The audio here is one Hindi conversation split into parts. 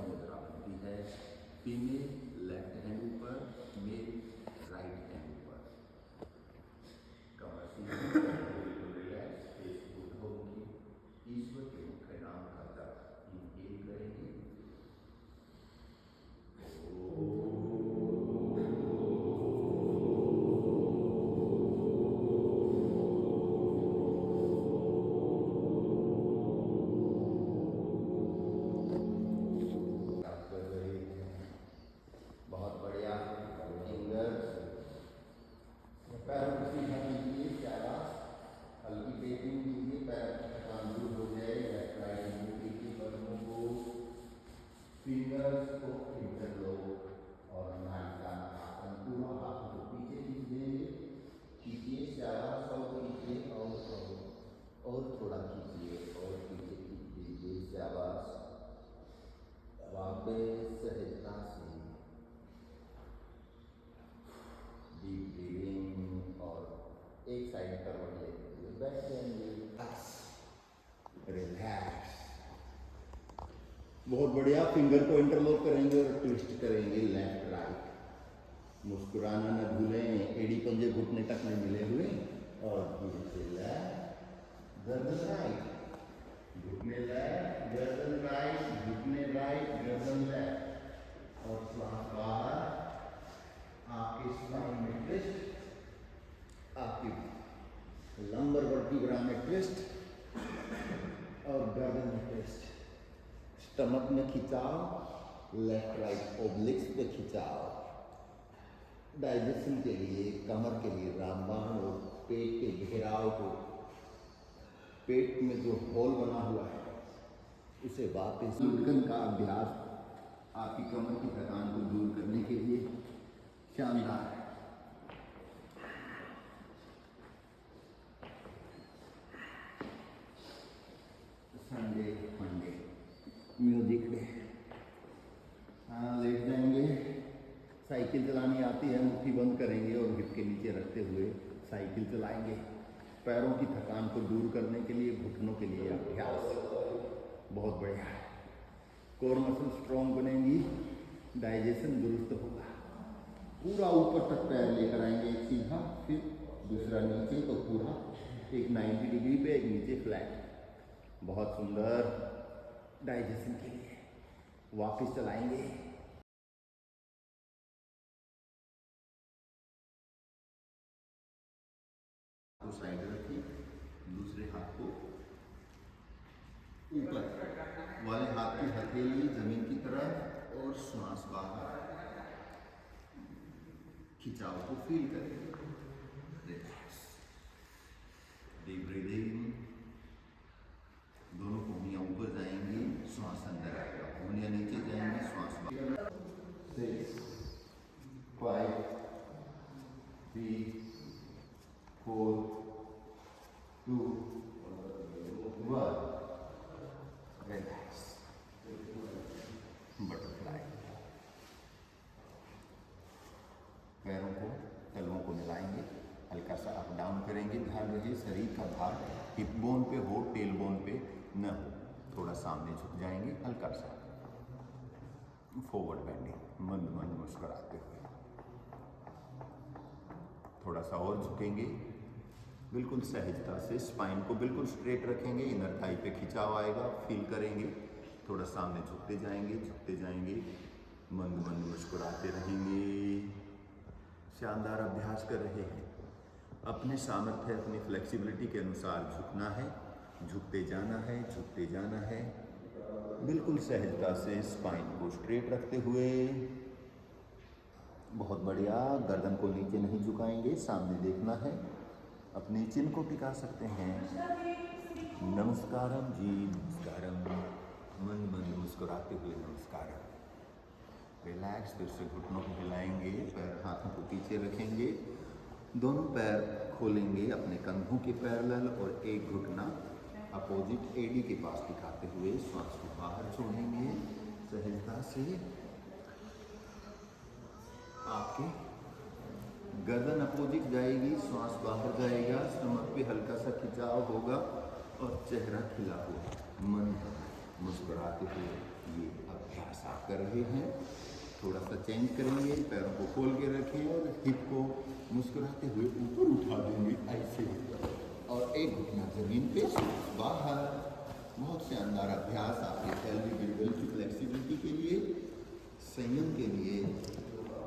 मुद्रा बनती है। फीमेल लेफ्ट हैंड ऊपर, मेल राइट हैंड ऊपर। कमर सीधी, बिल्कुल रिलैक्स, फेस ऊर्ध्वमुखी। ईश्वर के मुख्य नाम का जप इनहेल करेंगे। बहुत बढ़िया। फिंगर्स पैरों को सीधा कीजिए, ज़्यादा हल्की टेपिंग कीजिए, पैर थकान दूर हो जाए। लेफ्ट राइट मूव कीजिए, बदनों को, फिंगर्स को इंटरलॉक और नायिका आसन पूरा हाथ को पीछे खींचिए, ज़्यादा सौ कीजिए और थोड़ा कीजिए और पीछे खींचिए, ज़्यादा वापस सहजता से डीप ब्रीदिंग और एक साइड करवट लेते हुए बैठ जाएंगे। रिलैक्स। बहुत बढ़िया। फिंगर को इंटरलॉक करेंगे और ट्विस्ट करेंगे लेफ्ट राइट। मुस्कुराना न भूलें, एड़ी पंजे घुटने तक में मिले हुए और धीरे से लेफ्ट, गर्दन राइट, घुटने लेफ्ट, गर्दन राइट, घुटने राइट, गर्दन लेफ्ट और श्वास बाहर। आपके स्पाइन में ट्विस्ट, आपकी लंबर वर्टिब्रा में ट्विस्ट और गर्दन में ट्विस्ट। स्टमक में खिंचाव, लेफ्ट राइट ओब्लिक्स पे खिंचाव। डाइजेशन के लिए, कमर के लिए रामबाण और पेट के घेराव को, पेट में जो होल बना हुआ है उसे वापस लुढ़कन का अभ्यास आपकी कमर की थकान को दूर करने के लिए शानदार है। Sunday Monday music day. हाँ, लेट जाएंगे। साइकिल चलानी आती है, मुट्ठी बंद करेंगे और हिप के नीचे रखते हुए साइकिल चलाएंगे। पैरों की थकान को दूर करने के लिए, घुटनों के लिए अभ्यास बहुत बढ़िया है। कोर मसल स्ट्रॉन्ग बनेंगी, डाइजेशन दुरुस्त होगा। पूरा ऊपर तक पैर लेकर आएंगे, एक सीधा, फिर दूसरा नीचे, तो पूरा एक 90 डिग्री पे, एक नीचे फ्लैट। बहुत सुंदर। डाइजेशन के लिए वापस चलाएंगे। तो साइड रखिए, दूसरे हाथ को ऊपर वाले हाथ की हथेली जमीन की तरफ और श्वास बाहर। खिंचाव को फील करें। Relax, deep breathing. दोनों कोहनियां ऊपर जाएंगी, श्वास अंदर आएगा, कोहनियां नीचे जाएंगी, श्वास बाहर। 6 5 3 4 2 1। रिलैक्स। बटरफ्लाई। पैरों को, तलवों को मिलाएंगे, हल्का सा अप डाउन करेंगे। ध्यान रखिए शरीर का भार हिप बोन पे हो, टेल बोन पे न हो। थोड़ा सामने झुक जाएंगे, हल्का सा फॉरवर्ड बेंडिंग, मंद मंद मुस्कुराते हुए। थोड़ा सा और झुकेंगे, बिल्कुल सहजता से स्पाइन को बिल्कुल स्ट्रेट रखेंगे। इनर थाई पे खिंचाव आएगा, फील करेंगे। थोड़ा सामने झुकते जाएंगे, मंद मंद मुस्कुराते रहेंगे। शानदार अभ्यास कर रहे हैं। अपने सामर्थ्य, अपनी फ्लेक्सिबिलिटी के अनुसार झुकना है, झुकते जाना है। बिल्कुल सहजता से स्पाइन को स्ट्रेट रखते हुए। बहुत बढ़िया। गर्दन को नीचे नहीं झुकाएंगे, सामने देखना है। अपने चिन्ह को टिका सकते हैं। नमस्कारम जी, नमस्कारम। मंद मंद मुस्कुराते हुए नमस्कारम। रिलैक्स। फिर से घुटनों को हिलाएंगे, पैर हाथों को पीछे रखेंगे, दोनों पैर खोलेंगे अपने कंधों के पैरेलल और एक घुटना अपोजिट एडी के पास दिखाते हुए श्वास को बाहर छोड़ेंगे। सहजता से आपके गर्दन अपोजिट जाएगी, श्वास बाहर जाएगा, स्टमक पे हल्का सा खिंचाव होगा और चेहरा खिला हुआ, मन मुस्कुराते हुए ये अभ्यास आप कर रहे हैं। थोड़ा सा चेंज करेंगे, पैरों को खोल के रखें और हिप को मुस्कुराते हुए ऊपर उठा देंगे ऐसे, और एक घुटना जमीन पे बाहर। बहुत शानदार अभ्यास आपके पेल्विक गिल्डल की फ्लेक्सिबिलिटी के लिए, संयम के लिए,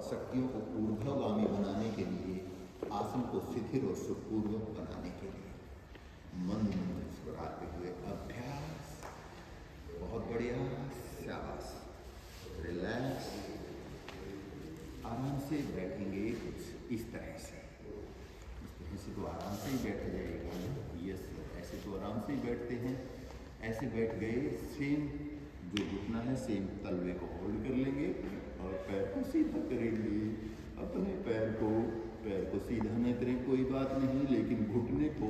शक्तियों को ऊर्ध्वगामी बनाने के लिए, आसन को शिथिल और सुखपूर्वक बनाने के लिए मन मुस्कुराते हुए अभ्यास। बहुत बढ़िया, शाबाश। रिलैक्स। आराम से बैठेंगे कुछ इस तरह से तो आराम से ही बैठ जाएगा। यस, ऐसे तो आराम से ही बैठते हैं। ऐसे बैठ गए, सेम जो घुटना है सेम तलवे को होल्ड कर लेंगे और पैर को सीधा करेंगे। अपने पैर को सीधा न करें कोई बात नहीं, लेकिन घुटने को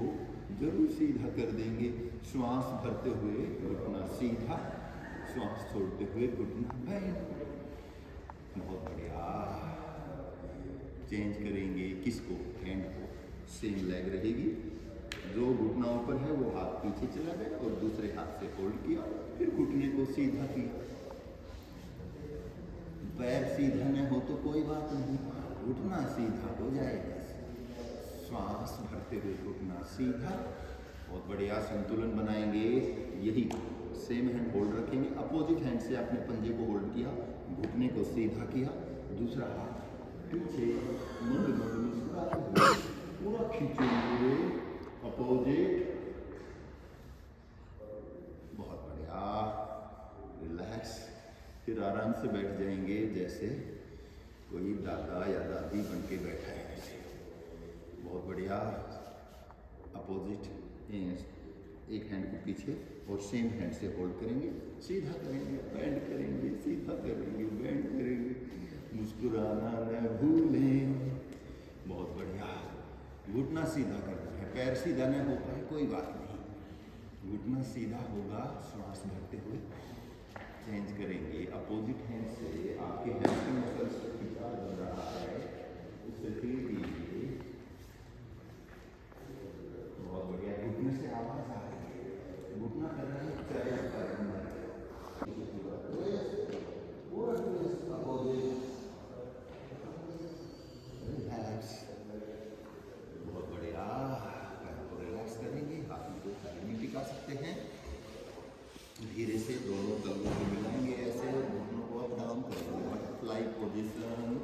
जरूर सीधा कर देंगे। श्वास भरते हुए घुटना सीधा, श्वास छोड़ते हुए घुटना बैठ। बहुत बढ़िया। चेंज करेंगे किसको, हैंड को। सेम लेग रहेगी, जो घुटना ऊपर है वो हाथ पीछे चला गया और दूसरे हाथ से होल्ड किया, फिर घुटने को सीधा किया। पैर सीधा न हो तो कोई बात नहीं, घुटना सीधा हो जाएगा। श्वास भरते हुए घुटना सीधा। बहुत बढ़िया, संतुलन बनाएंगे। यही सेम हैंड होल्ड रखेंगे, अपोजिट हैंड से आपने पंजे को होल्ड किया, घुटने को सीधा किया, दूसरा हाथ पीछे पूरा खींचेंगे अपोजिट। बहुत बढ़िया, रिलैक्स। फिर आराम से बैठ जाएंगे जैसे कोई दादा या दादी बन के बैठा है ऐसे। बहुत बढ़िया। अपोजिट एक हैंड को पीछे और सेम हैंड से होल्ड करेंगे, सीधा करेंगे, बैंड करेंगे, सीधा करेंगे, बैंड करेंगे। मुस्कुराना न भूलें। बहुत बढ़िया। घुटना सीधा करना है, पैर सीधा न हो पाए कोई बात नहीं, घुटना सीधा होगा। श्वास भरते हुए चेंज करेंगे, अपोजिट हैंड से आपके हैमस्ट्रिंग मसल्स खींचा बन रहा है, उससे फील कीजिए। बहुत बढ़िया। घुटने से आवाज आ रही है, घुटना कर रहा है चरण पर। बहुत बढ़िया। पैर को रिलैक्स करेंगे, हाथों को पैर में टिका सकते हैं। धीरे से दोनों तलवों को मिलाएंगे ऐसे, घुटनों को अप डाउन करेंगे। बटरफ्लाई पोजीशन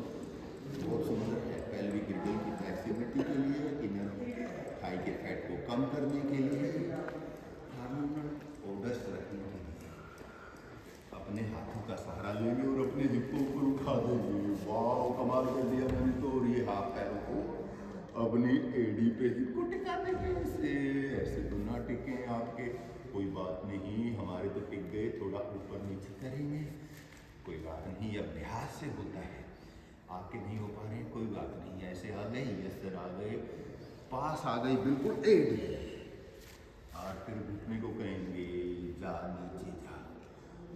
बहुत सुंदर है पेल्विक गिल्डल की फ्लेक्सिबिलिटी के लिए, इनर थाई के फैट को कम करने के लिए, हार्मोनल ऑर्डर्स रखने के लिए। अपने हाथों का सहारा लेंगे और अपने हिप को ऊपर उठा देंगे। वाह, कमाल कर दिया मैंने तो। और ये हाथ पैरों को अपनी एड़ी पे हिप को टिका देंगे ऐसे। ऐसे तो ना टिके आपके, कोई बात नहीं, हमारे तो टिक गए। थोड़ा ऊपर नीचे करेंगे, कोई बात नहीं, अभ्यास से होता है। आपके नहीं हो पा रहे हैं कोई बात नहीं, ऐसे आ गए, यस सर आ गए, पास आ गई बिल्कुल एड़ी। और फिर घुटने को कहेंगे जा नीचे जा,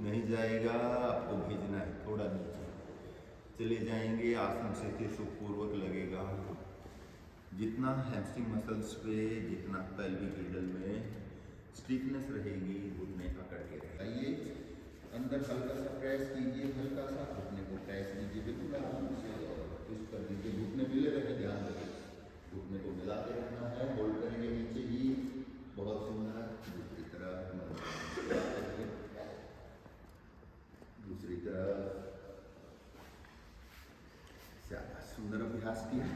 नहीं जाएगा, आपको भेजना है थोड़ा नीचे चले जाएंगे। आसन से सुखपूर्वक लगेगा। जितना हैमस्ट्रिंग मसल्स पे, जितना पेल्विक गिल्डल में स्टिफनेस रहेगी, घुटने पकड़ के रहिए। अंदर हल्का सा प्रेस कीजिए, हल्का सा घुटने को प्रेस कीजिए, बिल्कुल आराम से ट्विस्ट कर दीजिए। घुटने मिले रहे, ध्यान रखें, घुटने को मिलाते रखना है। होल्ड करेंगे नीचे ही। बहुत सुंदर। दूसरी तरफ, दूसरी तरफ। शाबाश, सुंदर अभ्यास किया।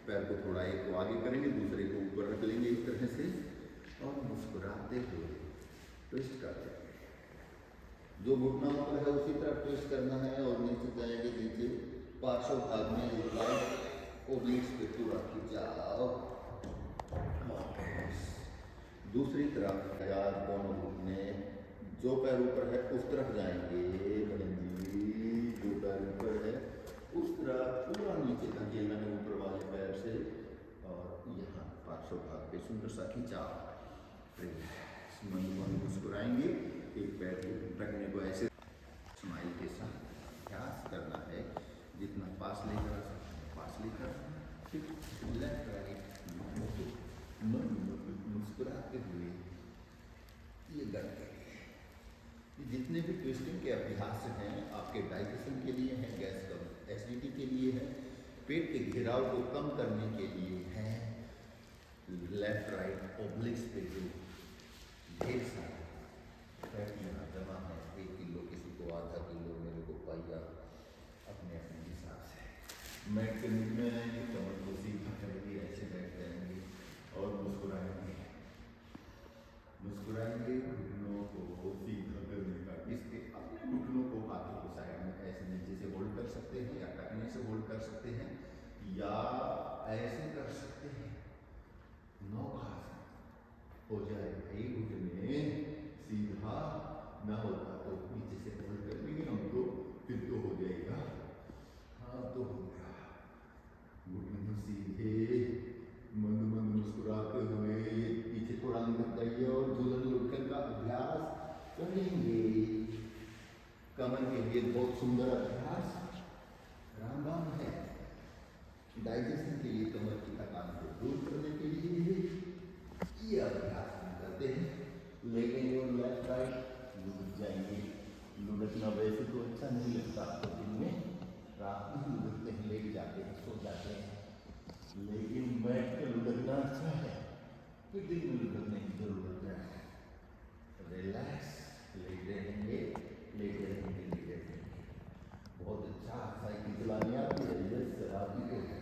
पैर को थोड़ा एक को आगे करेंगे, दूसरे को ऊपर रख लेंगे इस तरह से और मुस्कुराते हुए ट्विस्ट करते हैं। जो घुटना ऊपर है उसी तरह ट्विस्ट करना है और नीचे जाएंगे। नीचे पार्श्व भाग में ओब्लिक्स पे पूरा खिंचाव। दूसरी तरफ यार, दोनों घुटने जो पैर ऊपर है उस तरफ जाएंगे। बहन जी, जो पैर ऊपर है उस तरफ पूरा नीचे धकेलना है ऊपर वाले पैर से, और यहाँ पार्श्व भाग पे सुंदर सा खिंचाव। मन मन मुस्कुराएंगे, एक पैर को रखने को ऐसे स्माइल के साथ अभ्यास करना है। जितना पास लेकर पास लेकर, फिर लेफ्ट राइट मुस्कुराते हुए ये करते हैं। जितने जितने भी ट्विस्टिंग के अभ्यास हैं आपके डाइजेशन के लिए हैं, गैस का एसिडिटी के लिए है, पेट के घिराव को कम करने के लिए है, लेफ्ट राइट ओब्लिक्स पे जो ढेर सारा फैट यहाँ जमा है, 1 किलो, किसी को आधा किलो, मेरे को पाइया, अपने अपने हिसाब से मैट के मुझ में आएंगे, कमर को सीधा करेंगे, ऐसे बैठ जाएंगे और मुस्कुराएंगे, घुटनों को सीधा करने का, इसके अपने घुटनों को हाथों को साइड में ऐसे नीचे से होल्ड कर सकते हैं या टकने से होल्ड कर सकते हैं या ऐसे कर सकते हैं, नौकासन हो जाए भाई, घुटने सीधा ना होता तो नीचे से होल्ड कर लेंगे हम तो, फिर तो हो जाएगा, हाँ तो हो गया, घुटने सीधे मंद मंद मुस्कुराते हुए पीछे थोड़ा निकल जाइए और झूलन लुढ़कन का अभ्यास करेंगे। कमर के लिए बहुत सुंदर अभ्यास रामबाण है, डाइजेशन के लिए, कमर की थकान को दूर करने के लिए ये अभ्यास हम करते हैं। लेकिन और लेफ्ट राइट लुढ़क जाएंगे, लुढ़कना वैसे तो अच्छा नहीं लगता, तो दिन में रात में लुढ़कते हैं, लेट जाते हैं, सो जाते हैं, लेकिन बैठ कर लुढ़कना अच्छा है, फिर दिन में लुढ़कने की जरूरत है। रिलैक्स, लेटे रहेंगे, लेटे रहेंगे, लेटे रहेंगे। बहुत अच्छा साइकिल चलानी आती है, ये शराबी को है,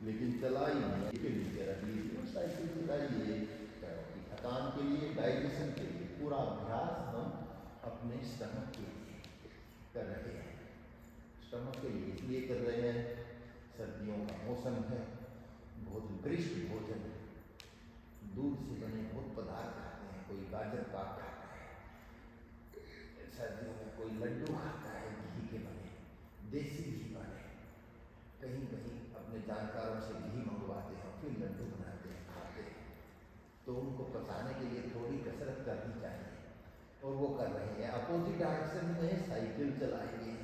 लेकिन चलाई नहीं, के नीचे रख लीजिए, साइकिल चलाइए, पैरों की थकान के लिए, डाइजेशन के लिए, पूरा अभ्यास हम अपने स्टमक के लिए कर रहे हैं। स्टमक के लिए इसलिए कर रहे हैं, सर्दियों का मौसम है, बहुत गरिष्ठ भोजन, दूध से बने बहुत पदार्थ खाते हैं, कोई गाजर पाक खाता है, सर्दियों में कोई लड्डू खाता है घी के बने, देसी घी बने, कहीं कहीं अपने जानकारों से घी मंगवाते हैं, फिर लड्डू बनाते हैं, खाते हैं, तो उनको पचाने के लिए थोड़ी कसरत करनी चाहिए, और वो कर रहे हैं। अपोजिट डायरेक्शन में साइकिल चलाएंगे,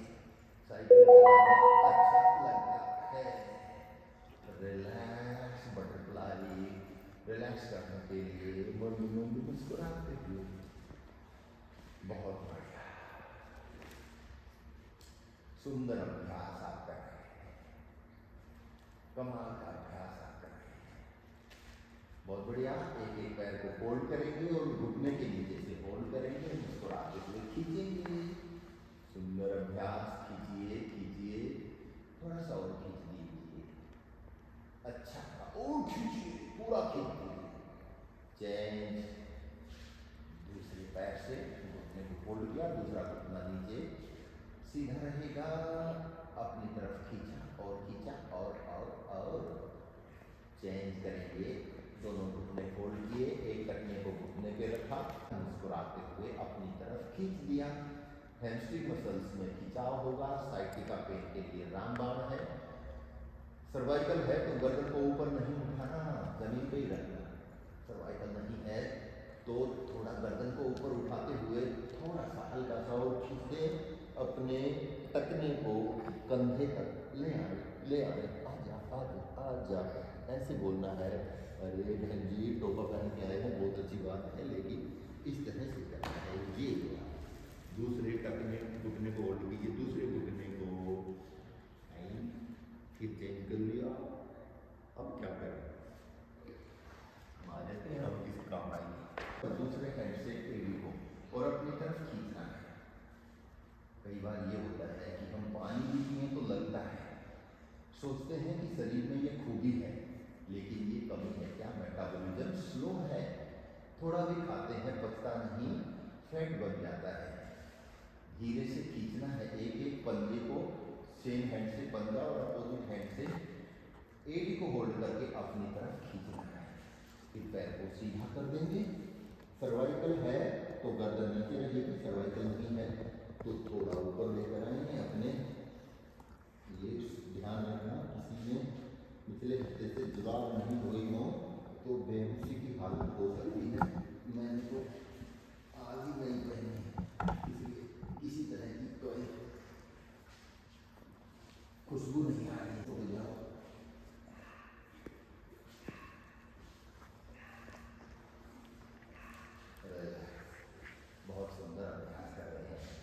साइकिल चलाना अच्छा लगता है, रिलैक्स बटरफ्लाई, रिलैक्स करने के लिए मंद मंद मुस्कुराते हुए, बहुत बढ़िया, सुंदर अभ्यास आप कर रहे हैं, कमाल का अभ्यास आप कर रहे हैं, बहुत बढ़िया। एक एक पैर को होल्ड करेंगे और घुटने के नीचे से होल्ड करेंगे, मुस्कुराते हुए खींचेंगे, सुंदर अभ्यास, खींचिए खींचिए, थोड़ा सा और खींच दीजिए, अच्छा, और खींचिए, पूरा खींचिए, चेंज, दूसरे पैर से घुटने को होल्ड किया, दूसरा घुटना नीचे सीधा रहेगा, अपनी तरफ खींचा और खींचा और चेंज करेंगे, दोनों घुटने फोल्ड किए, एक टखने को घुटने पे रखा, मुस्कुराते हुए अपनी तरफ खींच दिया, हैमस्ट्रिंग मसल्स में खिंचाव होगा, साइटिका पेन के लिए रामबाण है, सर्वाइकल है तो गर्दन को ऊपर नहीं उठाना, जमीन पे ही रखना, सर्वाइकल नहीं है तो थोड़ा गर्दन को ऊपर उठाते हुए थोड़ा सा हल्का सा और खींच दें, अपने टखने को कंधे तक ले आए, आजा, ऐसे बोलना है, अरे बहन जी टोपा पहन के आए हैं, बहुत अच्छी बात है, लेकिन इस तरह से करना है, ये दूसरे टखने घुटने को होल्ड कीजिए, दूसरे घुटने को फिर चेंज कर लिया, अब क्या करें, हम आ जाते हैं, अब किस काम आएंगे, तो दूसरे हैंड से एड़ी को और अपनी तरफ खींचना है। कई बार ये होता है कि हम पानी भी पिए तो लगता है, सोचते हैं कि शरीर में ये खूबी है, लेकिन ये कमी है, क्या मेटाबॉलिज्म स्लो है, थोड़ा भी खाते हैं पचता नहीं, फैट बन जाता है, धीरे से खींचना है, एक एक पंजे को सेम हैंड से पंजा और अपोजिट हैंड से एड़ी को होल्ड करके अपनी तरफ खींचना है, फिर पैर को सीधा कर देंगे, सर्वाइकल है तो गर्दन नीचे रहेगी, सर्वाइकल नहीं है तो थोड़ा ऊपर लेकर आएंगे अपने, ये ध्यान रखना किसी में पिछले हफ्ते से जुगाड़ नहीं हुई हो तो बेहोशी की हालत हो सकती है, मैंने तो आज ही नहीं पहनी, इसलिए किसी तरह की कोई खुशबू नहीं आ रही, तो जाओ, बहुत सुंदर अभ्यास कर रहे हैं,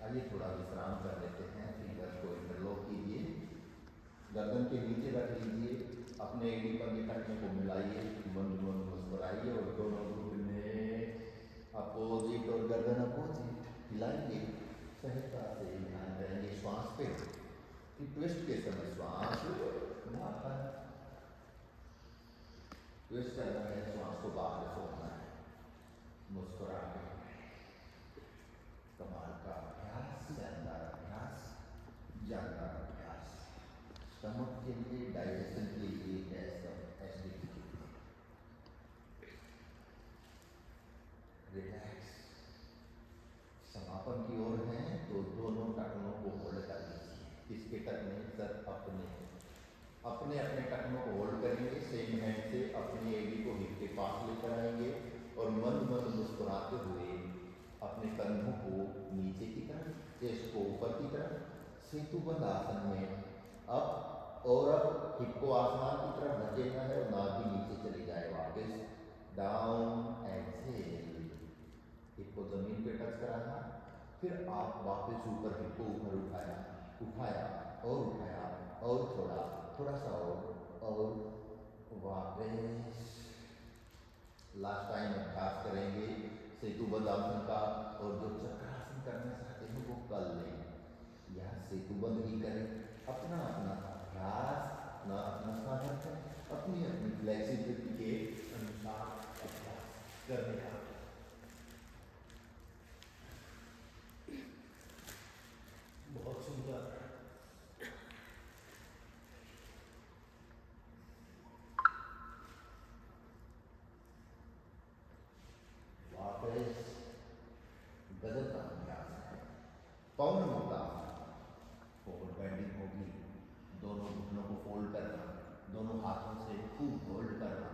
आइए थोड़ा विश्राम कर लेते हैं, फिंगर को इंटरलॉक कीजिए, गर्दन के नीचे रख लीजिए, अपने एड़ी पर टखने को मिलाइए, मंद मंद मुस्कुराइए और दोनों घुटने अपोजिट और गर्दन अपोजिट हिलाएंगे। सहजता से ध्यान करेंगे श्वास पे कि ट्विस्ट के समय श्वास बाहर, ट्विस्ट करना है, श्वास को बाहर छोड़ना है, मुस्कुरा के। कमाल का अभ्यास, शानदार अभ्यास, जानदार अभ्यास। स्टमक के लिए, डाइजेशन के लिए, गैस एसिडिटी के लिए। रिलैक्स। समापन की ओर हैं तो दोनों टखनों को होल्ड कर लीजिए। इसके टखने सर अपने अपने अपने टखनों को होल्ड करेंगे। सेम हैंड से अपनी एड़ी को हिप के पास लेकर आएंगे और मंद मंद मुस्कुराते हुए अपने कंधों को नीचे की तरफ, चेस्ट को ऊपर की तरफ, सेतुबंध आसन में अप और अब हिप को आसमान की तरफ धकेलना है और नाक भी नीचे चली जाए वापस। डाउन, एक्सहेल, हिप को जमीन पे टच कराना, फिर आप वापस ऊपर, हिप को ऊपर उठाया, उठाया और उठाया और छोड़ा, थोड़ा सा और वापस। लास्ट टाइम अभ्यास करेंगे सेतुबंध आसन का, और जो चक्रासन करना चाहते हैं वो कर लें या सेतुबंध ही करें। अपना अपना अभ्यास, अपना अपना साधन, अपनी अपनी फ्लेक्सिबिलिटी के अनुसार अभ्यास करने का। बहुत सुंदर। वापस गजब का अभ्यास है। पवन मुक्तासन, फॉरवर्ड बेंडिंग होगी, दोनों घुटनों को फोल्ड करना, दोनों हाथों से खूब होल्ड करना,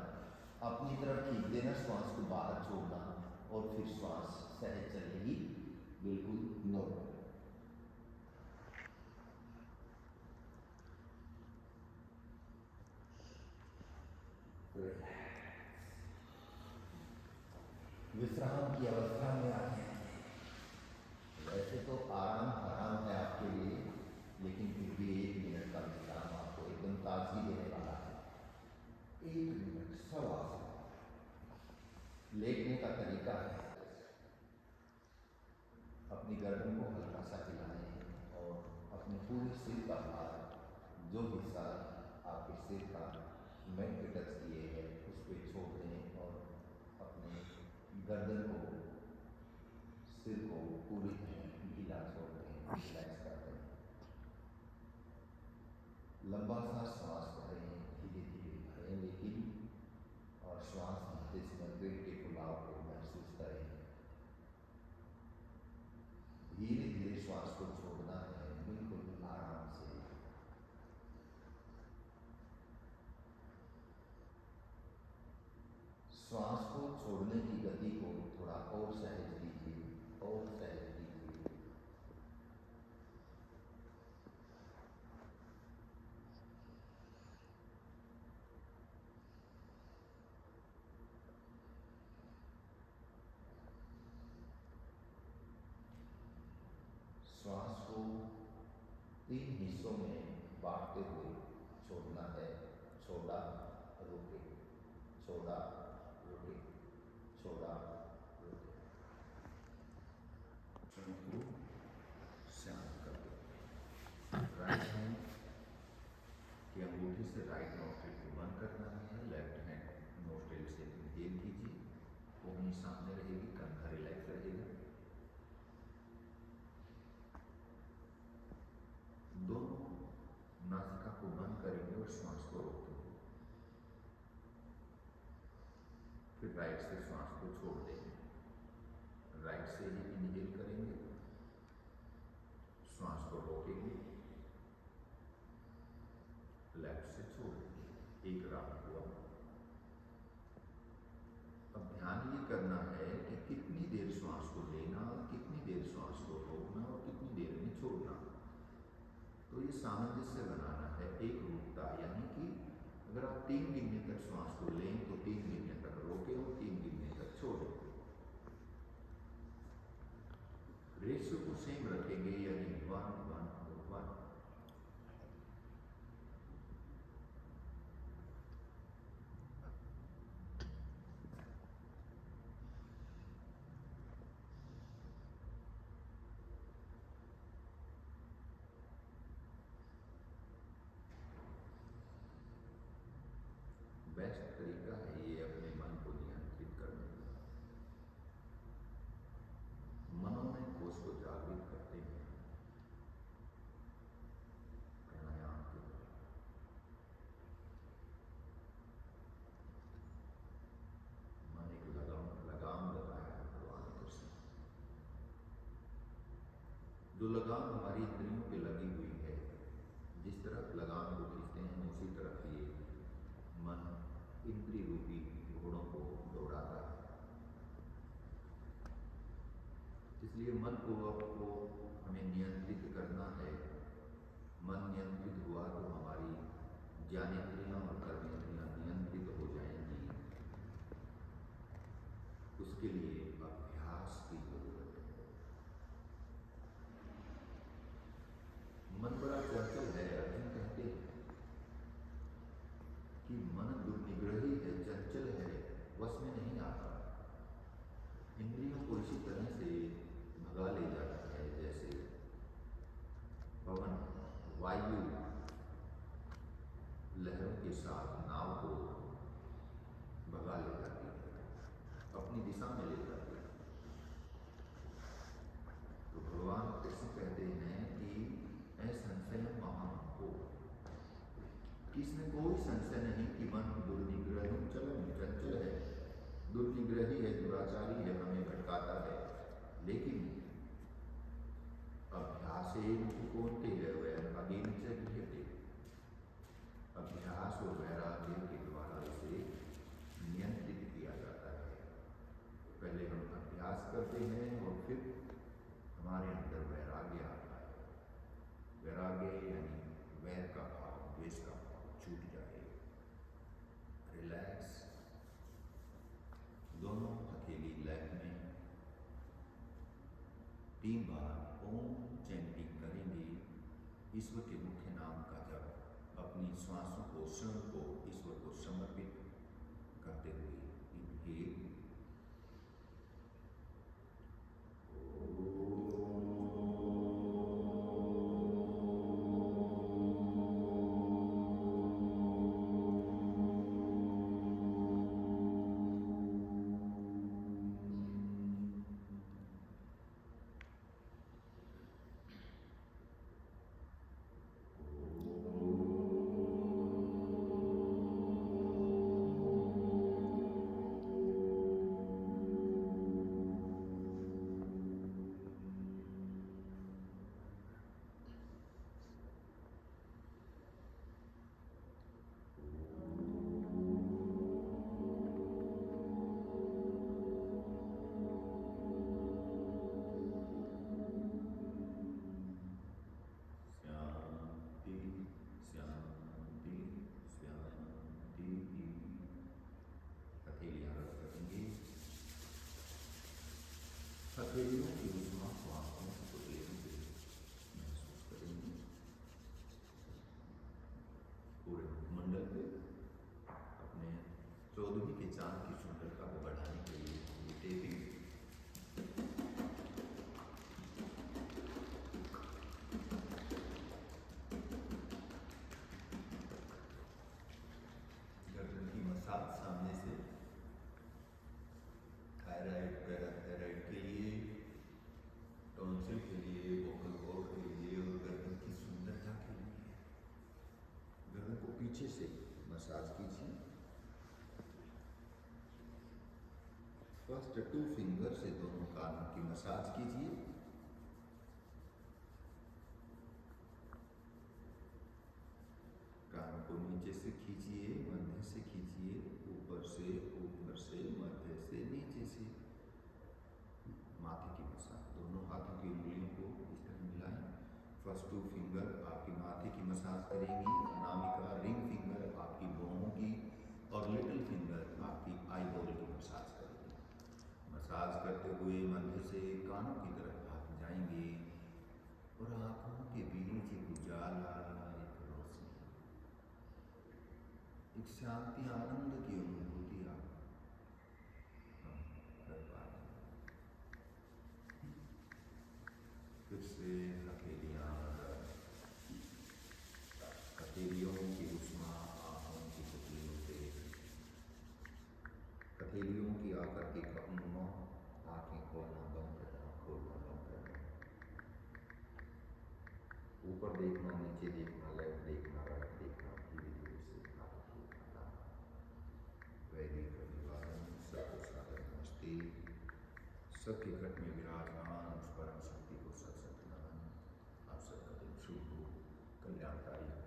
अपनी तरफ खींच देना, श्वास को बाहर छोड़ना और फिर श्वास सहज चलेगी, बिल्कुल नॉर्मल। विश्राम की अवस्था में आते हैं। वैसे तो आराम हराम है आपके लिए, लेकिन फिर भी 1 मिनट का विश्राम आपको एकदम ताजगी देने वाला है। 1 मिनट सवासन। लेटने का तरीका है, अपनी गर्दन को हल्का सा हिलाएं और अपने पूरे सिर का भार, जो हिस्सा आपके सिर का मैट पे टच किए हैं उस पर छोड़ दें और अपने गर्दन को, सिर को पूरी तरह ढीला छोड़ दें, रिलैक्स कर दें। लंबा सा श्वास भरें, धीरे धीरे भरें, लेकिन और श्वास भरते समय पेट के फुलाव को महसूस करें। धीरे धीरे श्वास को छोड़ना है, बिल्कुल आराम से। श्वास को छोड़ने की गति को थोड़ा और सहज कीजिए, और सहज कीजिए। श्वास को 3 हिस्सों में बांटते हुए छोड़ना है। छोड़ा, रुके, छोड़ा, रुके, छोड़ा, रुके। क्षण को शांत कर दो। राइट हैंड की अंगूठी से राइट नोस्ट्रिल को बंद करना है। लेफ्ट हैंड नोस्ट्रिल से इनहेल कीजिए, कोहनी सामने रहेगी, कंधा रिलैक्स रहेगा। दोनों नासिका को बंद करेंगे और श्वास को रोकेंगे। फिर राइट से श्वास को छोड़ देंगे। राइट से ही इनहेल करेंगे, श्वास को रोकेंगे, लेफ्ट से छोड़ देंगे। एक राउंड हुआ। अब ध्यान ये करना है कि कितनी देर श्वास को लेना, कितनी देर श्वास को रोकना और कितनी देर में छोड़ना। तो ये सामंजस्य बनाना है, एक रूपता, यानी कि अगर आप 3 गिनने तक श्वास को लें तो 3 गिनने तक रोकें और 3 गिनने तक छोड़ें। रेशियो को सेम रखेंगे, जो लगाम हमारी इंद्रियों पे लगी हुई है, जिस तरफ लगाम को खींचते हैं उसी तरफ ये मन इंद्रिय रूपी घोड़ों को दौड़ाता है। इसलिए मन को आपको हमें नियंत्रित करना है। मन नियंत्रित हुआ तो हमारी ज्ञानेंद्रियां और कर्मेंद्रियां नियंत्रित हो जाएंगी। उसके लिए अभ्यास की जरूरत है। मन बड़ा चंचल है। अर्जुन कहते हैं कि मन दुर्निग्रही है, चंचल है, वश में नहीं आता। इंद्रियों को इसी तरह से भगा ले जाता है जैसे पवन वायु लहरों के साथ नाव को भगा ले जाती है, अपनी दिशा में ले जाती है। तो भगवान कृष्ण कहते हैं कि असंशय महामको, इसमें कोई संशय नहीं कि मन दुर्निग्रह चंचल है, दुर्निग्रही है, दुराचारी है, हमें भटकाता है। लेकिन अभ्यासेन कौन्तेय वैराग्येन च गृह्यते, अभ्यास और वैराग्य के द्वारा इसे नियंत्रित किया जाता है। पहले हम अभ्यास करते हैं और फिर हमारे अंदर वैराग्य आता है। वैराग्य यानी वैर का भाव, द्वेष का भाव छूट जाए, रिलैक्स। दोनों हथेली लय में 3 बार ओम चैंटिंग करेंगे। ईश्वर के मुख्य नाम का जब अपनी श्वासों को, स्वयं को ईश्वर को समर्पित करते हुए इनहेल, हथेलियों की ऊष्मा को आंखों से लेंगे, महसूस करेंगे। पूरे मंडल पे अपने 14वीं के चांद की सुंदरता को बढ़ाने के लिए टेपिंग, गर्दन की मसाज सामने से, थायराइड, पैराथायराइड के लिए, टॉन्सिल के लिए, वोकल कॉर्ड के लिए और गर्दन की सुंदरता के लिए गर्दन को पीछे से मसाज कीजिए। फर्स्ट 2 फिंगर से दोनों कानों की मसाज कीजिए। कानों को नीचे से खींचिए, मध्य से खींचिए, ऊपर से मध्य से नीचे से। माथे की मसाज, दोनों हाथों की उंगलियों को इस तरह मिलाएं। फर्स्ट 2 फिंगर आपकी माथे की मसाज करेंगी, अनामिका रिंग फिंगर आपकी भौहों की और लिटिल फिंगर आपकी आई बॉल की मसाज करेंगे। मसाज करते हुए मध्य से कानों की तरफ हाथ जाएंगे और आंखों के बीच एक उजाला, एक रोशनी, एक शांति, आनंद की अनुभूति आप कर पाएंगे। फिर से हथेलियां, हथेलियों की ऊष्मा आंखों की पुतलियों से, हथेलियों की आकृति का उन्मोह, आंखें खोलना बंद करना, खोलना बंद करना, ऊपर देखना, नीचे देखना, लेफ्ट देखना, राइट देखना, धीरे धीरे से हाथ उठाना। वैदिक अभिवादन, सबको सादर नमस्ते। सबके घट में विराजमान उस परम शक्ति को सत सत नमन। जानकारी